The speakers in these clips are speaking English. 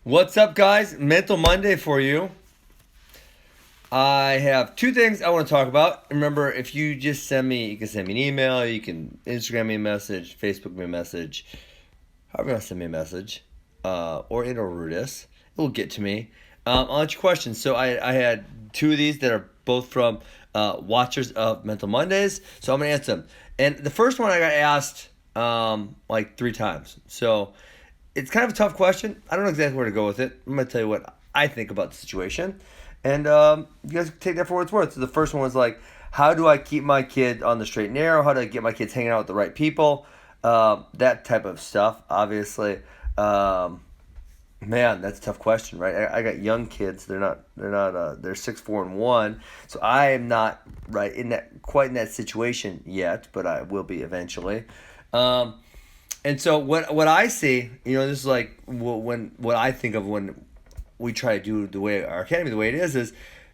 What's up, guys? Mental Monday for you. I have two things I want to talk about. Remember, if you just you can send me an email, you can Instagram me a message, Facebook me a message, however you want to send me a message, or in a RUDIS. It will get to me. I'll answer your questions. So I had two of these that are both from watchers of Mental Mondays. So I'm going to answer them. And the first one I got asked like 3 times. So it's kind of a tough question. I don't know exactly where to go with it. I'm going to tell you what I think about the situation. And you guys can take that for what it's worth. So the first one was like, how do I keep my kid on the straight and narrow? How do I get my kids hanging out with the right people? That type of stuff, obviously. Man, that's a tough question, right? I got young kids. They're 6, 4, and 1. So I am not quite in that situation yet, but I will be eventually. And so what I see, this is like what I think of when we try to do our academy the way it is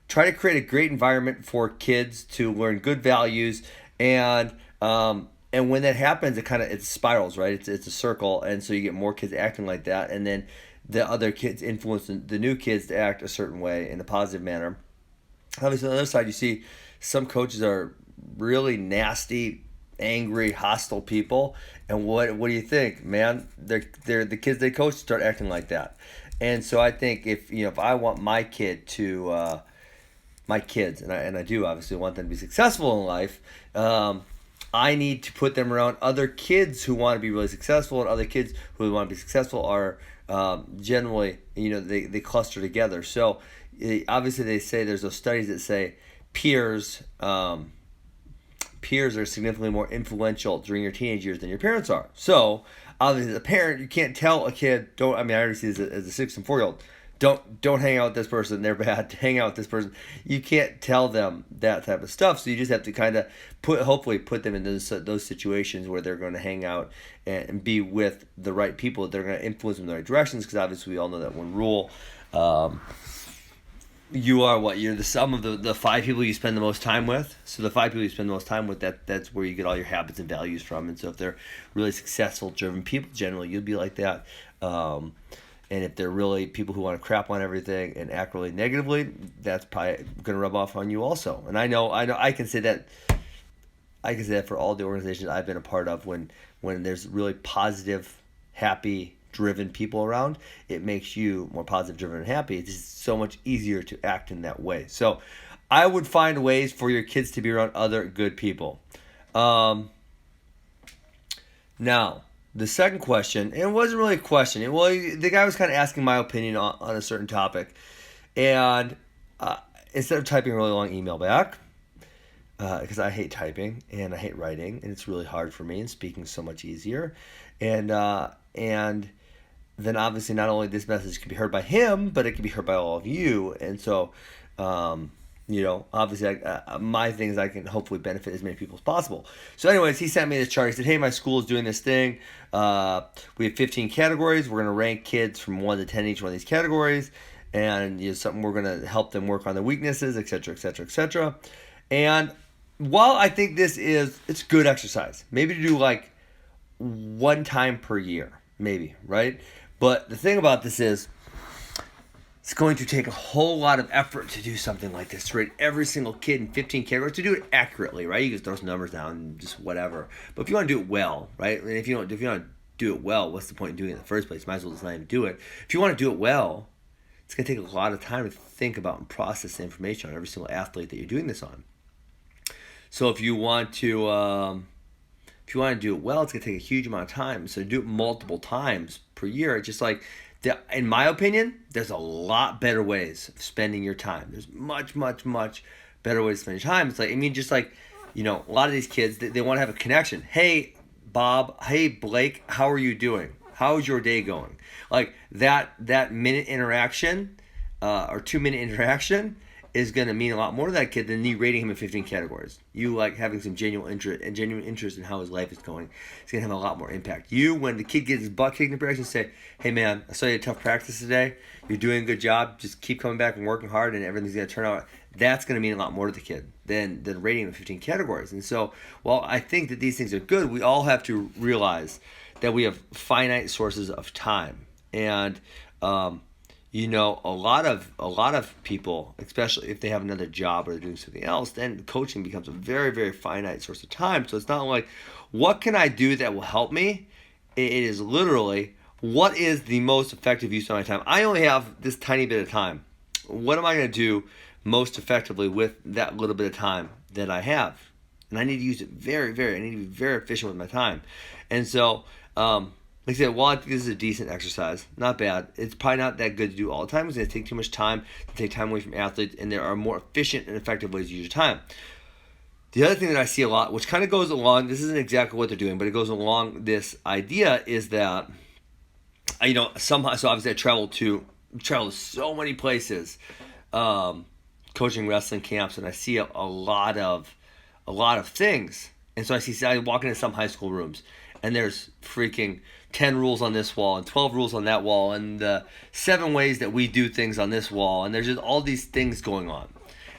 try to create a great environment for kids to learn good values, and when that happens, it spirals, right? It's a circle, and so you get more kids acting like that, and then the other kids influence the new kids to act a certain way in a positive manner. Obviously, on the other side, you see some coaches are really nasty, angry, hostile people, and what do you think, man? They're the kids they coach start acting like that. And so I think if I want my kids, and I do obviously want them to be successful in life, I need to put them around other kids who want to be really successful, and other kids who want to be successful are generally, they cluster together. So obviously they say there's those studies that say peers are significantly more influential during your teenage years than your parents are. So obviously, as a parent, you can't tell a kid, I already see this as a 6 and 4-year-old, don't hang out with this person, they're bad, hang out with this person. You can't tell them that type of stuff, so you just have to kind of hopefully put them in those situations where they're going to hang out and be with the right people that are going to influence them in the right directions, because obviously we all know that one rule. You're the sum of the 5 people you spend the most time with. So the 5 people you spend the most time with, that's where you get all your habits and values from. And so if they're really successful, driven people, generally you'll be like that. And if they're really people who want to crap on everything and act really negatively, that's probably going to rub off on you also. And I know I can say that for all the organizations I've been a part of, when there's really positive, happy, driven people around, it makes you more positive, driven, and happy. It's just so much easier to act in that way. So I would find ways for your kids to be around other good people. Now, the second question, and it wasn't really a question. The guy was kind of asking my opinion on a certain topic. And instead of typing a really long email back, because I hate typing and I hate writing, and it's really hard for me, and speaking is so much easier. And then obviously not only this message can be heard by him, but it can be heard by all of you. And so, obviously my thing is I can hopefully benefit as many people as possible. So anyways, he sent me this chart. He said, hey, my school is doing this thing. We have 15 categories. We're going to rank kids from 1 to 10 in each one of these categories. And something we're going to help them work on their weaknesses, et cetera, et cetera, et cetera. And while I think it's good exercise, maybe to do like 1 time per year, maybe, right? But the thing about this is, it's going to take a whole lot of effort to do something like this, to rate every single kid in 15 categories, to do it accurately, right? You just throw some numbers down and just whatever. But if you want to do it well, right? And if you want to do it well, what's the point in doing it in the first place? Might as well just not even do it. If you want to do it well, it's going to take a lot of time to think about and process the information on every single athlete that you're doing this on. So if you want to do it well, it's going to take a huge amount of time. So do it multiple times per year. It's just like, in my opinion, there's a lot better ways of spending your time. There's much, much, much better ways to spend your time. It's like, a lot of these kids, they want to have a connection. Hey, Bob. Hey, Blake. How are you doing? How's your day going? Like that minute interaction or 2-minute interaction is going to mean a lot more to that kid than you rating him in 15 categories. You like having some genuine interest in how his life is going. It's going to have a lot more impact. When the kid gets his butt kicked in practice, say, hey man, I saw you had a tough practice today. You're doing a good job. Just keep coming back and working hard, and everything's going to turn out. That's going to mean a lot more to the kid than rating him in 15 categories. And so while I think that these things are good, we all have to realize that we have finite sources of time. And a lot of people, especially if they have another job or they're doing something else, then coaching becomes a very, very finite source of time. So it's not like, what can I do that will help me? It is literally, what is the most effective use of my time? I only have this tiny bit of time. What am I going to do most effectively with that little bit of time that I have? And I need to use it I need to be very efficient with my time. And so, like I said, while I think this is a decent exercise, not bad, it's probably not that good to do all the time. It's going to take too much time to take time away from athletes, and there are more efficient and effective ways to use your time. The other thing that I see a lot, which kind of goes along, this isn't exactly what they're doing, but it goes along this idea, is that, somehow, so obviously I travel to so many places, coaching wrestling camps, and I see a lot of things. And so I walk into some high school rooms, and there's freaking 10 rules on this wall and 12 rules on that wall, and 7 ways that we do things on this wall, and there's just all these things going on.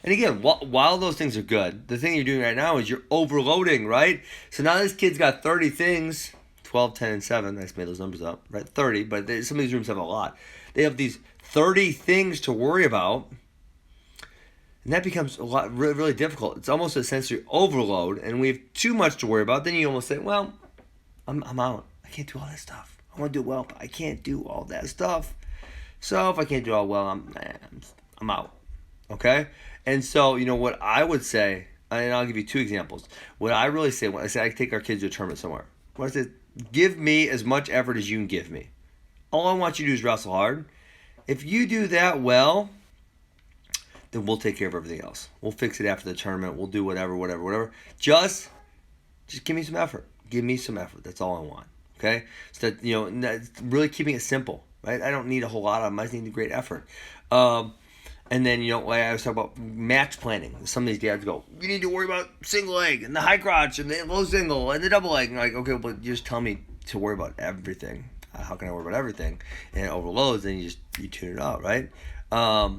And again, while those things are good, the thing you're doing right now is you're overloading, right? So now this kid's got 30 things, 12, 10, and 7. I just made those numbers up, right? 30, but some of these rooms have a lot. They have these 30 things to worry about, and that becomes a lot really, really difficult. It's almost a sensory overload, and we have too much to worry about. Then you almost say, well, I'm out. I can't do all that stuff. I want to do well, but I can't do all that stuff. So if I can't do all well, I'm out. Okay? And so, what I would say, and I'll give you 2 examples. What I really say when I say I take our kids to a tournament somewhere, what I say, give me as much effort as you can give me. All I want you to do is wrestle hard. If you do that well, then we'll take care of everything else. We'll fix it after the tournament. We'll do whatever. Just give me some effort. Give me some effort. That's all I want. Okay? So that, really keeping it simple, right? I don't need a whole lot of them. I just need a great effort. And then, like I was talking about match planning. Some of these dads go, you need to worry about single leg and the high crotch and the low single and the double leg. And I'm like, okay, but you just tell me to worry about everything. How can I worry about everything? And it overloads, then you tune it out, right? So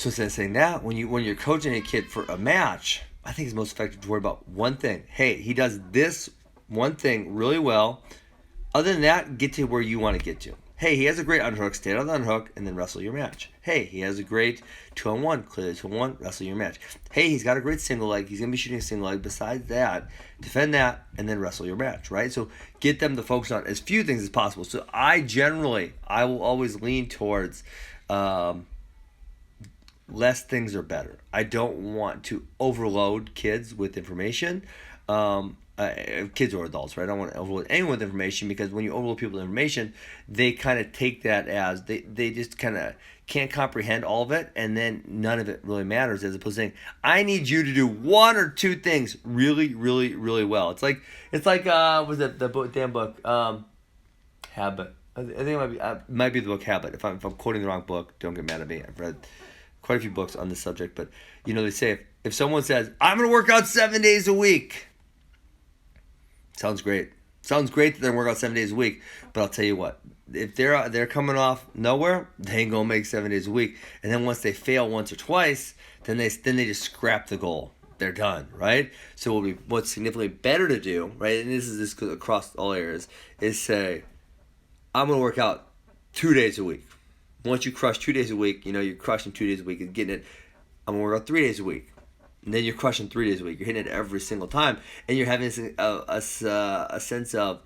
instead of saying that, when you're coaching a kid for a match, I think it's most effective to worry about one thing. Hey, he does this one thing really well. Other than that, get to where you want to get to. Hey, he has a great underhook, stay on the underhook, and then wrestle your match. Hey, he has a great 2-on-1, clear the 2-on-1, wrestle your match. Hey, he's got a great single leg, he's going to be shooting a single leg. Besides that, defend that, and then wrestle your match, right? So get them to focus on as few things as possible. So I will always lean towards less things are better. I don't want to overload kids with information. Kids or adults, right? I don't want to overload anyone with information, because when you overload people with information, they kind of take that as they just kind of can't comprehend all of it, and then none of it really matters, as opposed to saying, I need you to do 1 or 2 things really, really, really well. It's like was it the damn book, Habit? I think it might be the book Habit. If I'm quoting the wrong book, don't get mad at me. I've read quite a few books on this subject, but they say if someone says, I'm going to work out 7 days a week, sounds great. Sounds great that they're working out 7 days a week, but I'll tell you what, if they're coming off nowhere, they ain't gonna make 7 days a week. And then once they fail once or twice, then they just scrap the goal. They're done, right? So what's significantly better to do, right? And this is across all areas, is say, I'm gonna work out 2 days a week. Once you crush 2 days a week, you're crushing 2 days a week and getting it. I'm gonna work out 3 days a week. And then you're crushing 3 days a week. You're hitting it every single time. And you're having a sense of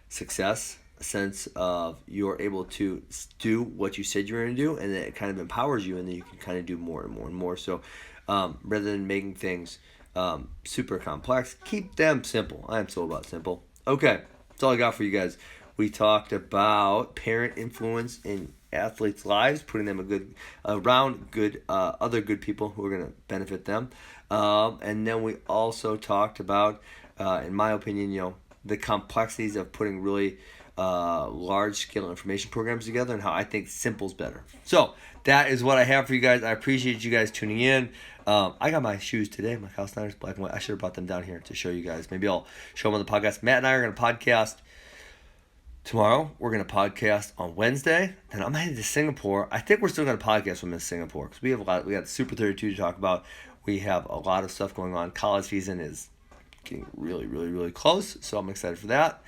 success, a sense of you're able to do what you said you were going to do, and it kind of empowers you, and then you can kind of do more and more and more. So rather than making things super complex, keep them simple. I am so about simple. Okay, that's all I got for you guys. We talked about parent influence in athletes' lives, putting them around other good people who are going to benefit them. And then we also talked about, in my opinion, the complexities of putting really large-scale information programs together, and how I think simple's better. So that is what I have for you guys. I appreciate you guys tuning in. I got my shoes today, my Kyle Snyder's black and white. I should have brought them down here to show you guys. Maybe I'll show them on the podcast. Matt and I are going to podcast tomorrow. We're going to podcast on Wednesday. Then I'm headed to Singapore. I think we're still going to podcast when I'm in Singapore, because we got Super 32 to talk about. We have a lot of stuff going on. College season is getting really, really, really close, so I'm excited for that.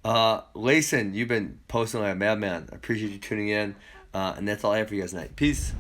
Layson, you've been posting like a madman. I appreciate you tuning in. And that's all I have for you guys tonight. Peace.